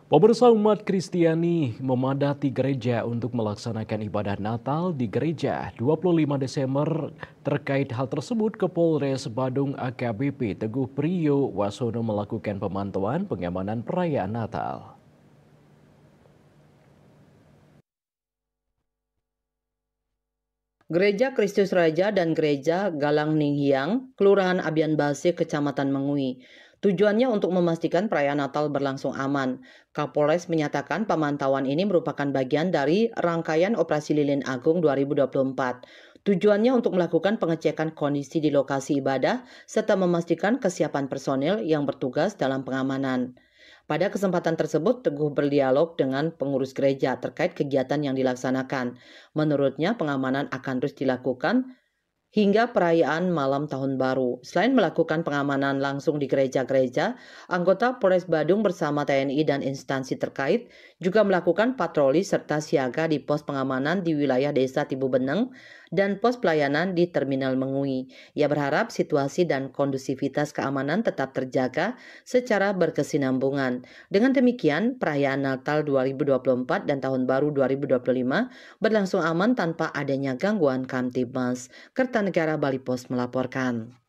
Pemirsa umat Kristiani memadati gereja untuk melaksanakan ibadah Natal di gereja 25 Desember. Terkait hal tersebut, Kapolres Badung AKBP Teguh Priyo Wasono melakukan pemantauan pengamanan perayaan Natal. Gereja Kristus Raja dan Gereja Galang Ninghyang, Kelurahan Abian Base, Kecamatan Mengui. Tujuannya untuk memastikan perayaan Natal berlangsung aman. Kapolres menyatakan pemantauan ini merupakan bagian dari rangkaian Operasi Lilin Agung 2024. Tujuannya untuk melakukan pengecekan kondisi di lokasi ibadah serta memastikan kesiapan personil yang bertugas dalam pengamanan. Pada kesempatan tersebut, Teguh berdialog dengan pengurus gereja terkait kegiatan yang dilaksanakan. Menurutnya, pengamanan akan terus dilakukan hingga perayaan malam tahun baru. Selain melakukan pengamanan langsung di gereja-gereja, anggota Polres Badung bersama TNI dan instansi terkait juga melakukan patroli serta siaga di pos pengamanan di wilayah Desa Tibubeneng dan pos pelayanan di Terminal Mengui. Ia berharap situasi dan kondusivitas keamanan tetap terjaga secara berkesinambungan. Dengan demikian, perayaan Natal 2024 dan Tahun Baru 2025 berlangsung aman tanpa adanya gangguan Kamtibmas. Kertanegara Bali Pos melaporkan.